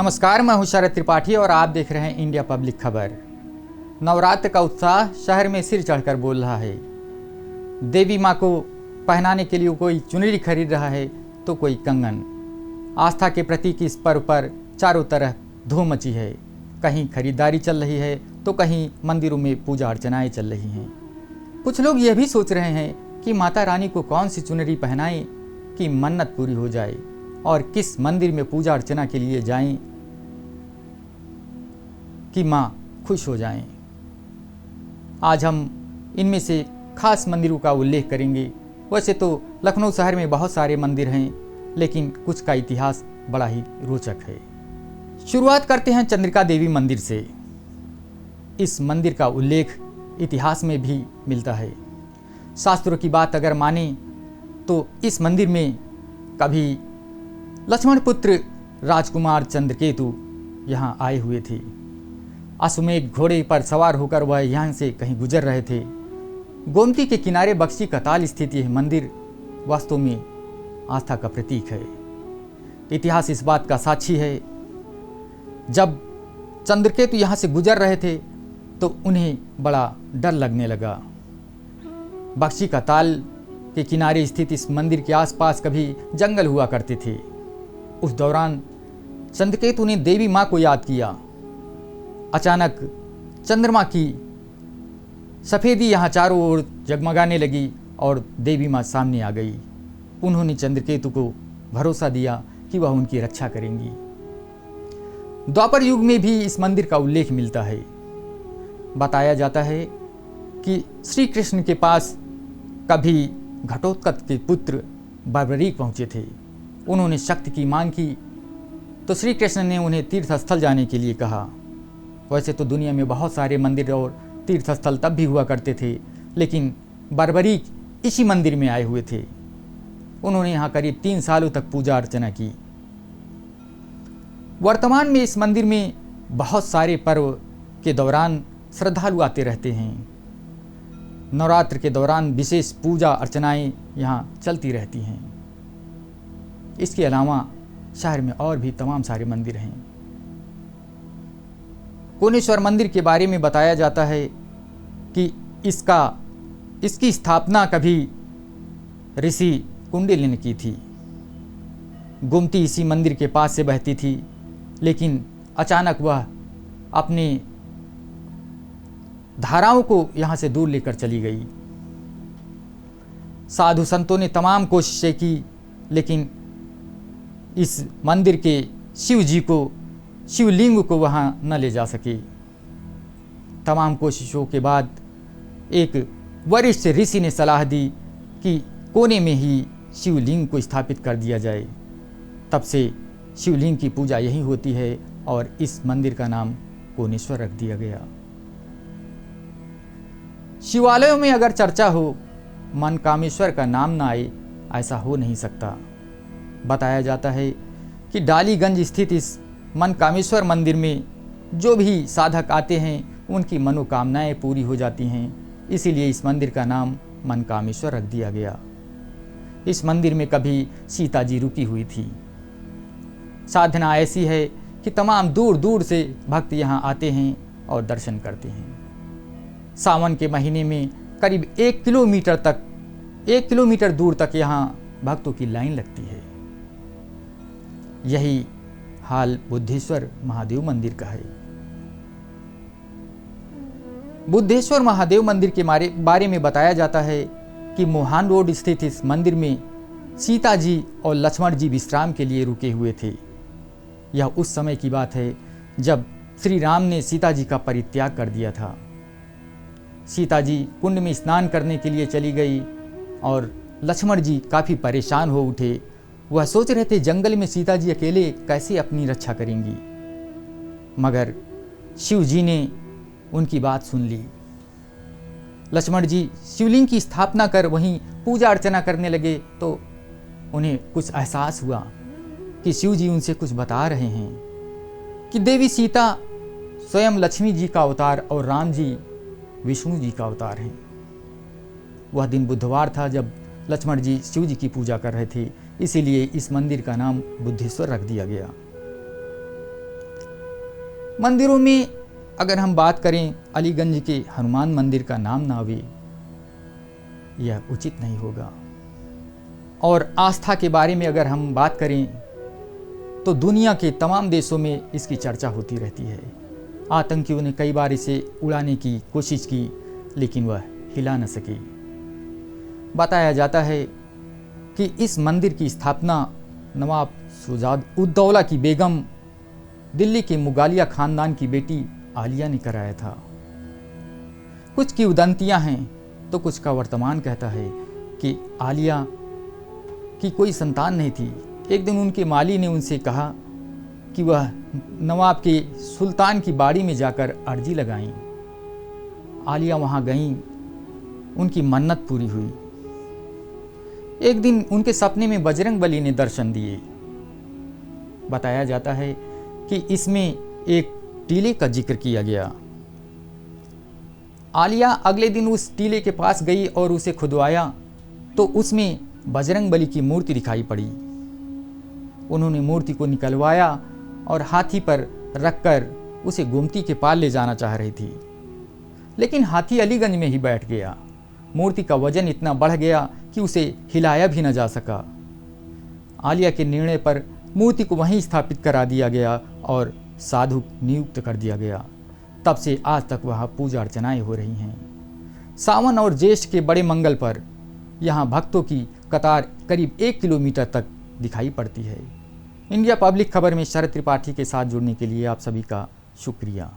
नमस्कार, मैं हूं शरद त्रिपाठी और आप देख रहे हैं इंडिया पब्लिक खबर। नवरात्र का उत्साह शहर में सिर चढ़कर बोल रहा है। देवी मां को पहनाने के लिए कोई चुनरी खरीद रहा है तो कोई कंगन। आस्था के प्रतीक इस पर्व पर चारों तरफ धूम मची है। कहीं खरीदारी चल रही है तो कहीं मंदिरों में पूजा अर्चनाएं चल रही हैं। कुछ लोग यह भी सोच रहे हैं कि माता रानी को कौन सी चुनरी पहनाएं कि मन्नत पूरी हो जाए और किस मंदिर में पूजा अर्चना के लिए जाएं कि मां खुश हो जाएं। आज हम इनमें से खास मंदिरों का उल्लेख करेंगे। वैसे तो लखनऊ शहर में बहुत सारे मंदिर हैं, लेकिन कुछ का इतिहास बड़ा ही रोचक है। शुरुआत करते हैं चंद्रिका देवी मंदिर से। इस मंदिर का उल्लेख इतिहास में भी मिलता है। शास्त्रों की बात अगर माने तो इस मंदिर में कभी लक्ष्मण पुत्र राजकुमार चंद्रकेतु यहाँ आए हुए थे। अश्वमेध घोड़े पर सवार होकर वह यहाँ से कहीं गुजर रहे थे। गोमती के किनारे बख्शी कताल स्थित यह मंदिर वास्तव में आस्था का प्रतीक है। इतिहास इस बात का साक्षी है। जब चंद्रकेतु यहाँ से गुजर रहे थे तो उन्हें बड़ा डर लगने लगा। बख्शी कताल के किनारे स्थित इस मंदिर के आसपास कभी जंगल हुआ करते थे। उस दौरान चंद्रकेतु ने देवी माँ को याद किया। अचानक चंद्रमा की सफ़ेदी यहाँ चारों ओर जगमगाने लगी और देवी माँ सामने आ गई। उन्होंने चंद्रकेतु को भरोसा दिया कि वह उनकी रक्षा करेंगी। द्वापर युग में भी इस मंदिर का उल्लेख मिलता है। बताया जाता है कि श्री कृष्ण के पास कभी घटोत्कच के पुत्र बर्बरीक पहुँचे थे। उन्होंने शक्ति की मांग की तो श्री कृष्ण ने उन्हें तीर्थ स्थल जाने के लिए कहा। वैसे तो दुनिया में बहुत सारे मंदिर और तीर्थ स्थल तब भी हुआ करते थे, लेकिन बर्बरीक इसी मंदिर में आए हुए थे। उन्होंने यहाँ करीब 3 सालों तक पूजा अर्चना की। वर्तमान में इस मंदिर में बहुत सारे पर्व के दौरान श्रद्धालु आते रहते हैं। नवरात्र के दौरान विशेष पूजा अर्चनाएं यहाँ चलती रहती हैं। इसके अलावा शहर में और भी तमाम सारे मंदिर हैं। कोनेश्वर मंदिर के बारे में बताया जाता है कि इसकी स्थापना कभी ऋषि कुंडलिनी ने की थी। गोमती इसी मंदिर के पास से बहती थी, लेकिन अचानक वह अपने धाराओं को यहाँ से दूर लेकर चली गई। साधु संतों ने तमाम कोशिशें की, लेकिन इस मंदिर के शिवलिंग को वहाँ न ले जा सके। तमाम कोशिशों के बाद एक वरिष्ठ ऋषि ने सलाह दी कि कोने में ही शिवलिंग को स्थापित कर दिया जाए। तब से शिवलिंग की पूजा यही होती है और इस मंदिर का नाम कोनेश्वर रख दिया गया। शिवालयों में अगर चर्चा हो, मनकामेश्वर का नाम ना आए, ऐसा हो नहीं सकता। बताया जाता है कि डालीगंज स्थित इस मनकामेश्वर मंदिर में जो भी साधक आते हैं उनकी मनोकामनाएं पूरी हो जाती हैं। इसीलिए इस मंदिर का नाम मनकामेश्वर रख दिया गया। इस मंदिर में कभी सीता जी रुकी हुई थी। साधना ऐसी है कि तमाम दूर दूर से भक्त यहाँ आते हैं और दर्शन करते हैं। सावन के महीने में करीब 1 किलोमीटर दूर तक यहाँ भक्तों की लाइन लगती है। यही हाल बुद्धेश्वर महादेव मंदिर का है। बुद्धेश्वर महादेव मंदिर के बारे में बताया जाता है कि मोहान रोड स्थित इस मंदिर में सीता जी और लक्ष्मण जी विश्राम के लिए रुके हुए थे। यह उस समय की बात है जब श्री राम ने सीता जी का परित्याग कर दिया था। सीता जी कुंड में स्नान करने के लिए चली गई और लक्ष्मण जी काफ़ी परेशान हो उठे। वह सोच रहे थे जंगल में सीता जी अकेले कैसे अपनी रक्षा करेंगी, मगर शिव जी ने उनकी बात सुन ली। लक्ष्मण जी शिवलिंग की स्थापना कर वहीं पूजा अर्चना करने लगे तो उन्हें कुछ एहसास हुआ कि शिव जी उनसे कुछ बता रहे हैं कि देवी सीता स्वयं लक्ष्मी जी का अवतार और राम जी विष्णु जी का अवतार हैं। वह दिन बुधवार था जब लक्ष्मण जी शिव जी की पूजा कर रहे थे, इसीलिए इस मंदिर का नाम बुद्धेश्वर रख दिया गया। मंदिरों में अगर हम बात करें, अलीगंज के हनुमान मंदिर का नाम ना आवे, यह उचित नहीं होगा। और आस्था के बारे में अगर हम बात करें तो दुनिया के तमाम देशों में इसकी चर्चा होती रहती है। आतंकियों ने कई बार इसे उड़ाने की कोशिश की, लेकिन वह हिला न सके। बताया जाता है कि इस मंदिर की स्थापना नवाब शुजात उद-दौला की बेगम, दिल्ली के मुगालिया खानदान की बेटी आलिया ने कराया था। कुछ की उदंतियां हैं तो कुछ का वर्तमान कहता है कि आलिया की कोई संतान नहीं थी। एक दिन उनके माली ने उनसे कहा कि वह नवाब के सुल्तान की बाड़ी में जाकर अर्जी लगाईं। आलिया वहां गईं, उनकी मन्नत पूरी हुई। एक दिन उनके सपने में बजरंग बली ने दर्शन दिए। बताया जाता है कि इसमें एक टीले का जिक्र किया गया। आलिया अगले दिन उस टीले के पास गई और उसे खुदवाया तो उसमें बजरंग बली की मूर्ति दिखाई पड़ी। उन्होंने मूर्ति को निकलवाया और हाथी पर रखकर उसे गोमती के पार ले जाना चाह रही थी, लेकिन हाथी अलीगंज में ही बैठ गया। मूर्ति का वजन इतना बढ़ गया कि उसे हिलाया भी न जा सका। आलिया के निर्णय पर मूर्ति को वहीं स्थापित करा दिया गया और साधु नियुक्त कर दिया गया। तब से आज तक वहाँ पूजा अर्चनाएं हो रही हैं। सावन और ज्येष्ठ के बड़े मंगल पर यहाँ भक्तों की कतार करीब 1 किलोमीटर तक दिखाई पड़ती है। इंडिया पब्लिक खबर में शरद त्रिपाठी के साथ जुड़ने के लिए आप सभी का शुक्रिया।